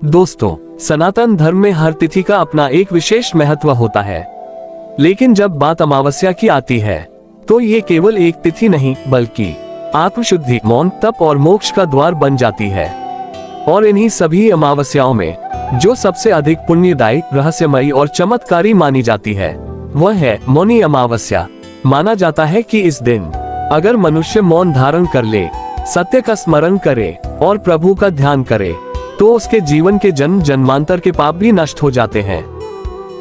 दोस्तों, सनातन धर्म में हर तिथि का अपना एक विशेष महत्व होता है, लेकिन जब बात अमावस्या की आती है तो ये केवल एक तिथि नहीं बल्कि आत्मशुद्धि, मौन, तप और मोक्ष का द्वार बन जाती है। और इन्हीं सभी अमावस्याओं में जो सबसे अधिक पुण्यदायी, रहस्यमयी और चमत्कारी मानी जाती है वह है मौनी अमावस्या। माना जाता है कि इस दिन अगर मनुष्य मौन धारण कर ले, सत्य का स्मरण करे और प्रभु का ध्यान करे तो उसके जीवन के जन्म जन्मांतर के पाप भी नष्ट हो जाते हैं।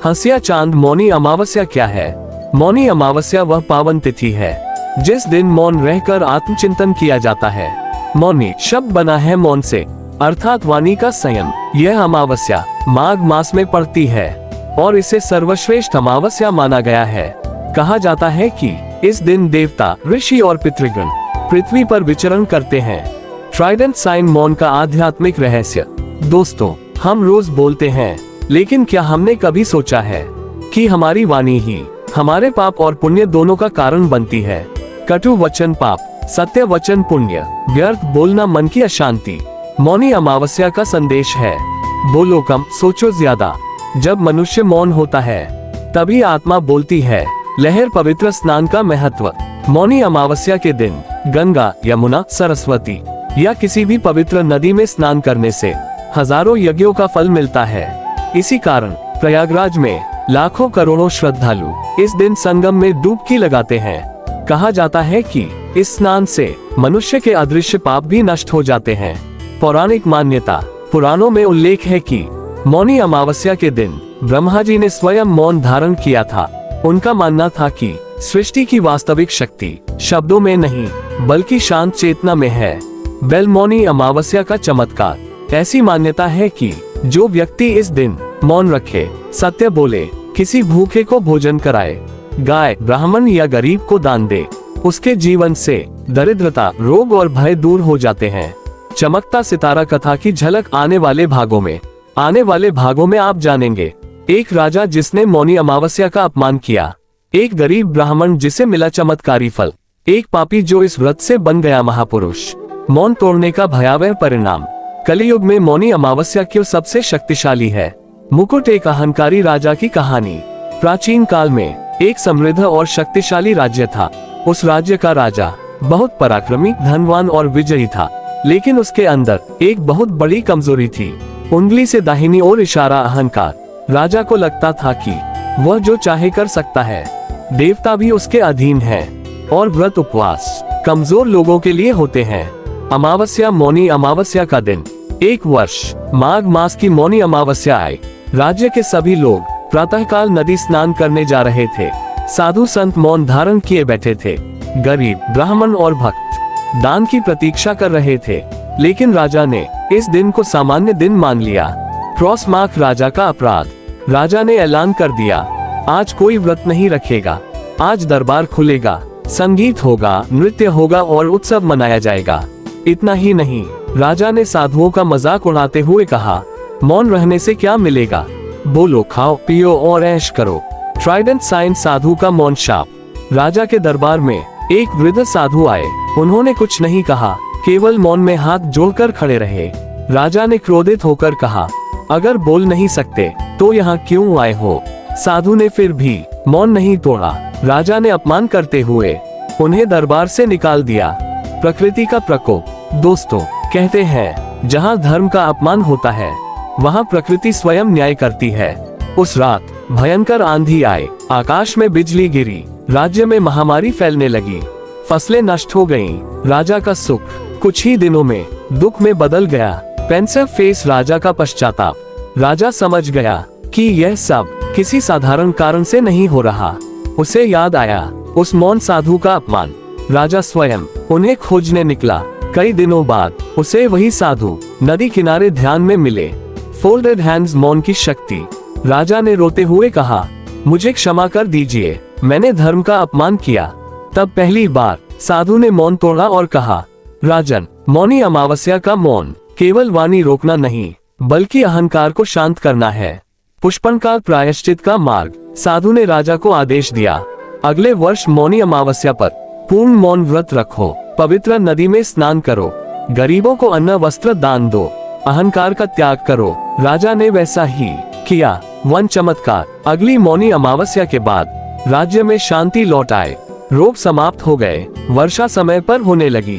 हंसिया चांद मौनी अमावस्या क्या है? मौनी अमावस्या वह पावन तिथि है जिस दिन मौन रहकर आत्मचिंतन किया जाता है। मौनी शब्द बना है मौन से, अर्थात वाणी का संयम। यह अमावस्या माघ मास में पड़ती है और इसे सर्वश्रेष्ठ अमावस्या माना गया है। कहा जाता है कि इस दिन देवता, ऋषि और पितृगण पृथ्वी पर विचरण करते हैं। ट्राइडेंट साइन मौन का आध्यात्मिक रहस्य। दोस्तों, हम रोज बोलते हैं, लेकिन क्या हमने कभी सोचा है कि हमारी वाणी ही हमारे पाप और पुण्य दोनों का कारण बनती है? कटु वचन पाप, सत्य वचन पुण्य, व्यर्थ बोलना मन की अशांति। मौनी अमावस्या का संदेश है, बोलो कम, सोचो ज्यादा। जब मनुष्य मौन होता है तभी आत्मा बोलती है। लहर पवित्र स्नान का महत्व। मौनी अमावस्या के दिन गंगा, यमुना, सरस्वती या किसी भी पवित्र नदी में स्नान करने से हजारों यज्ञों का फल मिलता है। इसी कारण प्रयागराज में लाखों करोड़ों श्रद्धालु इस दिन संगम में डुबकी लगाते हैं। कहा जाता है कि इस स्नान से मनुष्य के अदृश्य पाप भी नष्ट हो जाते हैं। पौराणिक मान्यता। पुराणों में उल्लेख है कि मौनी अमावस्या के दिन ब्रह्मा जी ने स्वयं मौन धारण किया था। उनका मानना था कि सृष्टि की वास्तविक शक्ति शब्दों में नहीं बल्कि शांत चेतना में है। मौनी अमावस्या का चमत्कार। ऐसी मान्यता है कि जो व्यक्ति इस दिन मौन रखे, सत्य बोले, किसी भूखे को भोजन कराए, गाय, ब्राह्मण या गरीब को दान दे, उसके जीवन से दरिद्रता, रोग और भय दूर हो जाते हैं। चमकता सितारा कथा की झलक आने वाले भागों में आप जानेंगे। एक राजा जिसने मौनी अमावस्या का अपमान किया, एक गरीब ब्राह्मण जिसे मिला चमत्कारी फल, एक पापी जो इस व्रत से बन गया महापुरुष। मौन तोड़ने का भयावह परिणाम। कलियुग में मौनी अमावस्या क्यों सबसे शक्तिशाली है? मुकुट एक अहंकारी राजा की कहानी। प्राचीन काल में एक समृद्ध और शक्तिशाली राज्य था। उस राज्य का राजा बहुत पराक्रमी, धनवान और विजयी था, लेकिन उसके अंदर एक बहुत बड़ी कमजोरी थी। उंगली से दाहिनी ओर इशारा अहंकार। राजा को लगता था कि वह जो चाहे कर सकता है, देवता भी उसके अधीन हैं और व्रत उपवास कमजोर लोगों के लिए होते हैं। अमावस्या। मौनी अमावस्या का दिन। एक वर्ष माघ मास की मौनी अमावस्या आई। राज्य के सभी लोग प्रातःकाल नदी स्नान करने जा रहे थे। साधु संत मौन धारण किए बैठे थे। गरीब, ब्राह्मण और भक्त दान की प्रतीक्षा कर रहे थे, लेकिन राजा ने इस दिन को सामान्य दिन मान लिया। क्रॉस मार्क राजा का अपराध। राजा ने ऐलान कर दिया, आज कोई व्रत नहीं रखेगा, आज दरबार खुलेगा, संगीत होगा, नृत्य होगा और उत्सव मनाया जाएगा। इतना ही नहीं, राजा ने साधुओं का मजाक उड़ाते हुए कहा, मौन रहने से क्या मिलेगा? बोलो, खाओ, पियो और ऐश करो। ट्राइडेंट साइन साधु का मौन शाप। राजा के दरबार में एक वृद्ध साधु आए। उन्होंने कुछ नहीं कहा, केवल मौन में हाथ जोड़कर खड़े रहे। राजा ने क्रोधित होकर कहा, अगर बोल नहीं सकते तो यहाँ क्यों आए हो? साधु ने फिर भी मौन नहीं तोड़ा। राजा ने अपमान करते हुए उन्हें दरबार से निकाल दिया। प्रकृति का प्रकोप। दोस्तों, कहते हैं जहाँ धर्म का अपमान होता है वहाँ प्रकृति स्वयं न्याय करती है। उस रात भयंकर आंधी आए, आकाश में बिजली गिरी, राज्य में महामारी फैलने लगी, फसलें नष्ट हो गईं। राजा का सुख कुछ ही दिनों में दुख में बदल गया। पेंसिव फेस राजा का पश्चाताप। राजा समझ गया कि यह सब किसी साधारण कारण से नहीं हो रहा। उसे याद आया उस मौन साधु का अपमान। राजा स्वयं उन्हें खोजने निकला। कई दिनों बाद उसे वही साधु नदी किनारे ध्यान में मिले। फोल्डेड हैंड्स मौन की शक्ति। राजा ने रोते हुए कहा, मुझे क्षमा कर दीजिए, मैंने धर्म का अपमान किया। तब पहली बार साधु ने मौन तोड़ा और कहा, राजन, मौनी अमावस्या का मौन केवल वाणी रोकना नहीं बल्कि अहंकार को शांत करना है। पुष्पनकाल प्रायश्चित का मार्ग। साधु ने राजा को आदेश दिया, अगले वर्ष मौनी अमावस्या पर पूर्ण मौन व्रत रखो, पवित्र नदी में स्नान करो, गरीबों को अन्न वस्त्र दान दो, अहंकार का त्याग करो। राजा ने वैसा ही किया। वन चमत्कार। अगली मौनी अमावस्या के बाद राज्य में शांति लौट आए, रोग समाप्त हो गए, वर्षा समय पर होने लगी,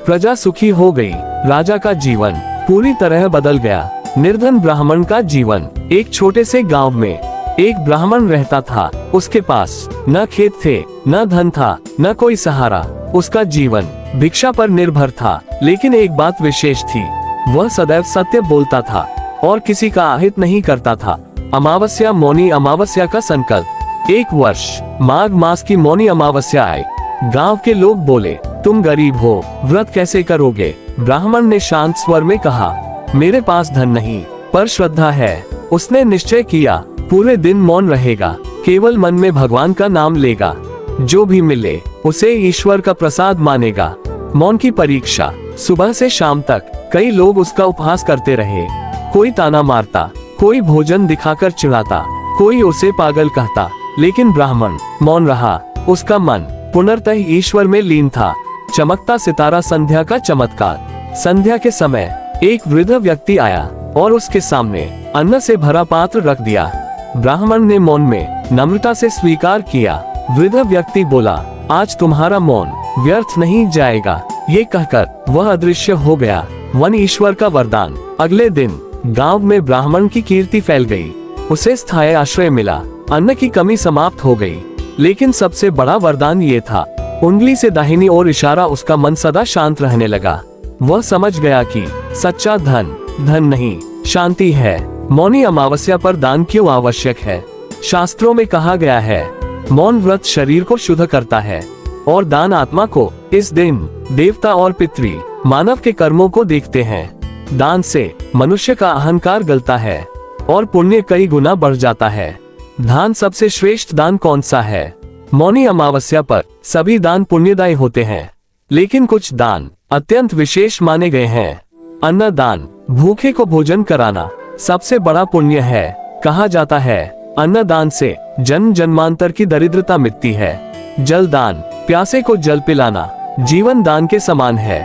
प्रजा सुखी हो गई। राजा का जीवन पूरी तरह बदल गया। निर्धन ब्राह्मण का जीवन। एक छोटे से गांव में एक ब्राह्मण रहता था। उसके पास न खेत थे, न धन था, न कोई सहारा। उसका जीवन भिक्षा पर निर्भर था। लेकिन एक बात विशेष थी, वह सदैव सत्य बोलता था और किसी का अहित नहीं करता था। अमावस्या। मौनी अमावस्या का संकल्प। एक वर्ष माघ मास की मौनी अमावस्या आई। गांव के लोग बोले, तुम गरीब हो, व्रत कैसे करोगे? ब्राह्मण ने शांत स्वर में कहा, मेरे पास धन नहीं, पर श्रद्धा है। उसने निश्चय किया, पूरे दिन मौन रहेगा, केवल मन में भगवान का नाम लेगा। जो भी मिले उसे ईश्वर का प्रसाद मानेगा। मौन की परीक्षा। सुबह से शाम तक कई लोग उसका उपहास करते रहे। कोई ताना मारता, कोई भोजन दिखाकर चिढ़ाता, कोई उसे पागल कहता, लेकिन ब्राह्मण मौन रहा। उसका मन पुनर्तः ईश्वर में लीन था। चमकता सितारा। संध्या का चमत्कार। संध्या के समय एक वृद्ध व्यक्ति आया और उसके सामने अन्न से भरा पात्र रख दिया। ब्राह्मण ने मौन में नम्रता से स्वीकार किया। वृद्ध व्यक्ति बोला, आज तुम्हारा मौन व्यर्थ नहीं जाएगा। ये कहकर वह अदृश्य हो गया। वन ईश्वर का वरदान। अगले दिन गांव में ब्राह्मण की कीर्ति फैल गई। उसे स्थायी आश्रय मिला। अन्न की कमी समाप्त हो गई। लेकिन सबसे बड़ा वरदान ये था, उंगली से दाहिनी ओर इशारा। उसका मन सदा शांत रहने लगा। वह समझ गया कि सच्चा धन धन नहीं, शांति है। मौनी अमावस्या पर दान क्यों आवश्यक है? शास्त्रों में कहा गया है, मौन व्रत शरीर को शुद्ध करता है और दान आत्मा को। इस दिन देवता और पितृ मानव के कर्मों को देखते हैं। दान से मनुष्य का अहंकार गलता है और पुण्य कई गुना बढ़ जाता है। दान सबसे श्रेष्ठ दान कौन सा है? मौनी अमावस्या पर सभी दान पुण्यदायी होते हैं, लेकिन कुछ दान अत्यंत विशेष माने गए हैं। अन्नदान। भूखे को भोजन कराना सबसे बड़ा पुण्य है। कहा जाता है, अन्नदान से जन्म जन्मांतर की दरिद्रता मिटती है। जल दान। प्यासे को जल पिलाना जीवन दान के समान है।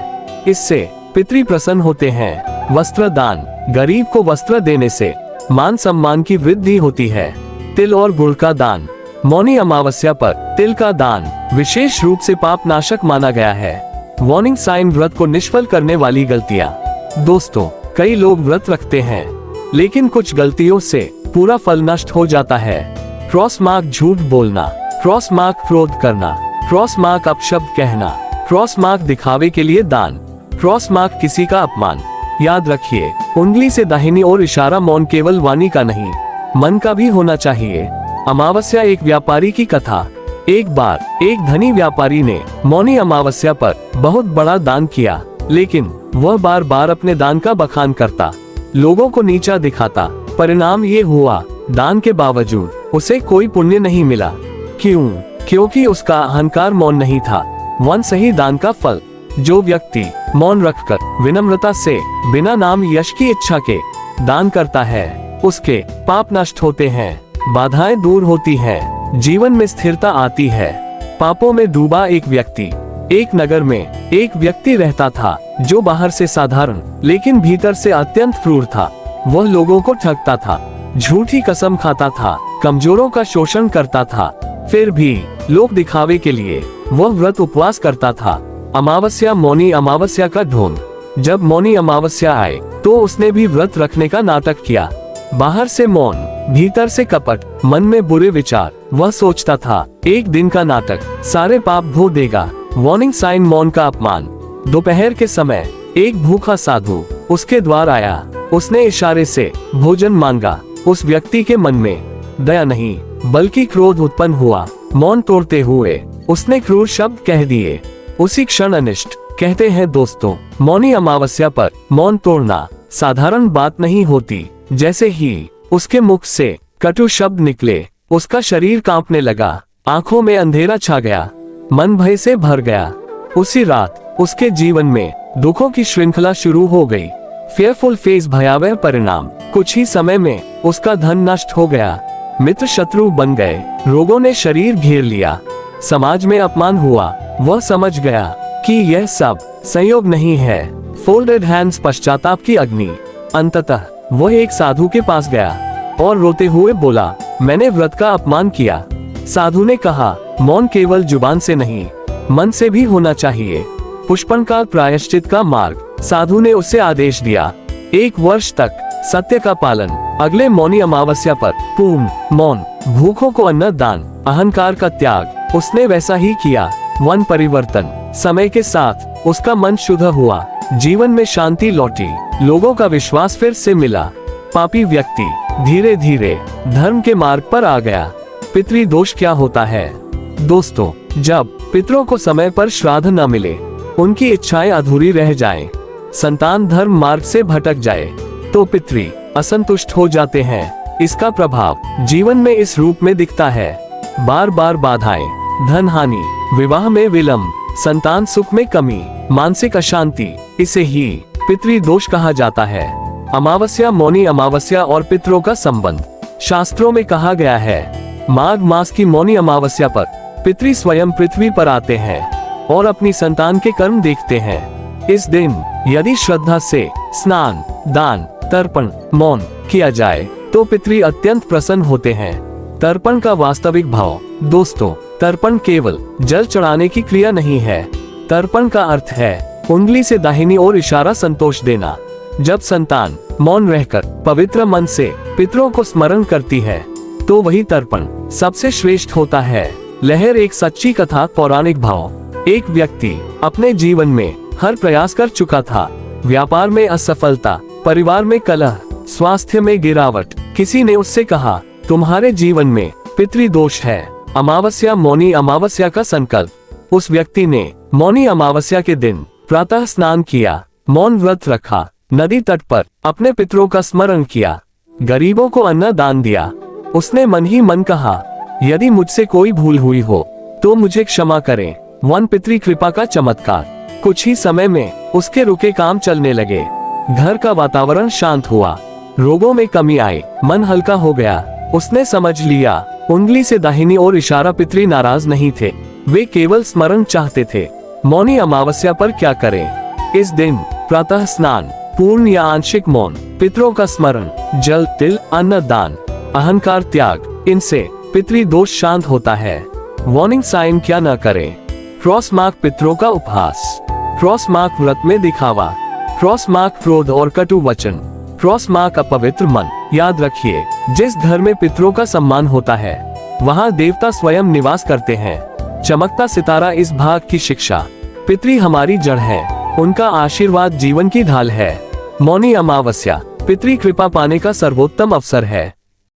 इससे पितृ प्रसन्न होते हैं। वस्त्र दान। गरीब को वस्त्र देने से मान सम्मान की वृद्धि होती है। तिल और गुड़ का दान। मौनी अमावस्या पर तिल का दान विशेष रूप से पाप नाशक माना गया है। Warning sign. व्रत को निष्फल करने वाली गलतियाँ। दोस्तों, कई लोग व्रत रखते हैं, लेकिन कुछ गलतियों से पूरा फल नष्ट हो जाता है। Cross mark. झूठ बोलना। Cross mark. क्रोध करना। Cross mark. अपशब्द कहना। Cross mark. दिखावे के लिए दान। Cross mark. किसी का अपमान। याद रखिए, उंगली से दाहिनी ओर इशारा मौन केवल वाणी का नहीं, मन का भी होना चाहिए। अमावस्या। एक व्यापारी की कथा। एक बार एक धनी व्यापारी ने मौनी अमावस्या पर बहुत बड़ा दान किया, लेकिन वह बार बार अपने दान का बखान करता, लोगों को नीचा दिखाता। परिणाम ये हुआ, दान के बावजूद उसे कोई पुण्य नहीं मिला। क्यों? क्योंकि उसका अहंकार मौन नहीं था। वन सही दान का फल। जो व्यक्ति मौन रखकर विनम्रता से बिना नाम यश की इच्छा के दान करता है, उसके पाप नष्ट होते हैं, बाधाएं दूर होती हैं, जीवन में स्थिरता आती है। पापों में डूबा एक व्यक्ति। एक नगर में एक व्यक्ति रहता था जो बाहर से साधारण लेकिन भीतर से अत्यंत क्रूर था। वह लोगों को ठगता था, झूठी कसम खाता था, कमजोरों का शोषण करता था। फिर भी लोक दिखावे के लिए वह व्रत उपवास करता था। अमावस्या। मौनी अमावस्या का ढोंग। जब मौनी अमावस्या आए तो उसने भी व्रत रखने का नाटक किया। बाहर से मौन, भीतर से कपट, मन में बुरे विचार। वह सोचता था, एक दिन का नाटक सारे पाप धो देगा। Warning sign. मौन का अपमान। दोपहर के समय एक भूखा साधु उसके द्वार आया। उसने इशारे से भोजन मांगा। उस व्यक्ति के मन में दया नहीं बल्कि क्रोध उत्पन्न हुआ। मौन तोड़ते हुए उसने क्रूर शब्द कह दिए। उसी क्षण अनिष्ट। कहते हैं दोस्तों, मौनी अमावस्या पर मौन तोड़ना साधारण बात नहीं होती। जैसे ही उसके मुख से कटु शब्द निकले, उसका शरीर कांपने लगा, आंखों में अंधेरा छा गया, मन भय से भर गया। उसी रात उसके जीवन में दुखों की श्रृंखला शुरू हो गई। Fearful phase. भयावह परिणाम। कुछ ही समय में उसका धन नष्ट हो गया, मित्र शत्रु बन गए, रोगों ने शरीर घेर लिया, समाज में अपमान हुआ। वह समझ गया कि यह सब संयोग नहीं है। Folded hands. पश्चाताप की अग्नि। अंततः वह एक साधु के पास गया और रोते हुए बोला, मैंने व्रत का अपमान किया। साधु ने कहा, मौन केवल जुबान से नहीं, मन से भी होना चाहिए। पुष्पन का प्रायश्चित का मार्ग। साधु ने उसे आदेश दिया, 1 वर्ष तक सत्य का पालन। अगले मौनी अमावस्या पर पूर्ण मौन, भूखों को अन्न दान, अहंकार का त्याग। उसने वैसा ही किया। वन परिवर्तन। समय के साथ उसका मन शुद्ध हुआ, जीवन में शांति लौटी, लोगों का विश्वास फिर से मिला। पापी व्यक्ति धीरे धीरे धर्म के मार्ग पर आ गया। पितृदोष क्या होता है? दोस्तों, जब पितरों को समय पर श्राद्ध न मिले, उनकी इच्छाएं अधूरी रह जाएं, संतान धर्म मार्ग से भटक जाए, तो पितृ असंतुष्ट हो जाते हैं। इसका प्रभाव जीवन में इस रूप में दिखता है, बार बार बाधाएं, धन हानि, विवाह में विलंब, संतान सुख में कमी, मानसिक अशांति। इसे ही पितृदोष कहा जाता है। अमावस्या, मौनी अमावस्या और पितरों का संबंध। शास्त्रों में कहा गया है, माघ मास की मौनी अमावस्या पर पितृ स्वयं पृथ्वी पर आते हैं और अपनी संतान के कर्म देखते हैं। इस दिन यदि श्रद्धा से स्नान, दान, तर्पण, मौन किया जाए तो पितृ अत्यंत प्रसन्न होते हैं। तर्पण का वास्तविक भाव। दोस्तों, तर्पण केवल जल चढ़ाने की क्रिया नहीं है। तर्पण का अर्थ है उंगली से दाहिनी ओर इशारा संतोष देना। जब संतान मौन रहकर पवित्र मन से पितरों को स्मरण करती है, तो वही तर्पण सबसे श्रेष्ठ होता है। लहर एक सच्ची कथा। पौराणिक भाव। एक व्यक्ति अपने जीवन में हर प्रयास कर चुका था। व्यापार में असफलता, परिवार में कलह, स्वास्थ्य में गिरावट। किसी ने उससे कहा, तुम्हारे जीवन में पितृदोष है। अमावस्या, मौनी अमावस्या का संकल्प। उस व्यक्ति ने मौनी अमावस्या के दिन प्रातः स्नान किया, मौन व्रत रखा, नदी तट पर अपने पितरों का स्मरण किया, गरीबों को अन्न दान दिया। उसने मन ही मन कहा, यदि मुझसे कोई भूल हुई हो तो मुझे क्षमा करें। वन पितृ कृपा का चमत्कार। कुछ ही समय में उसके रुके काम चलने लगे, घर का वातावरण शांत हुआ, रोगों में कमी आई, मन हल्का हो गया। उसने समझ लिया, उंगली से दाहिनी ओर इशारा। पितृ नाराज नहीं थे, वे केवल स्मरण चाहते थे। मौनी अमावस्या पर क्या करें? इस दिन प्रातः स्नान, पूर्ण या आंशिक मौन, पितरों का स्मरण, जल, तिल, अन्न दान, अहंकार त्याग। इनसे पितृदोष शांत होता है। वार्निंग साइन क्या न करें? क्रॉस मार्क पितरों का उपहास, क्रॉस मार्क व्रत में दिखावा, क्रॉस मार्क क्रोध और कटु वचन, क्रॉस मार्क अपवित्र मन। याद रखिए, जिस घर में पितरों का सम्मान होता है, वहाँ देवता स्वयं निवास करते हैं। चमकता सितारा इस भाग की शिक्षा। पितृ हमारी जड़ है, उनका आशीर्वाद जीवन की ढाल है। मौनी अमावस्या पितृ कृपा पाने का सर्वोत्तम अवसर है।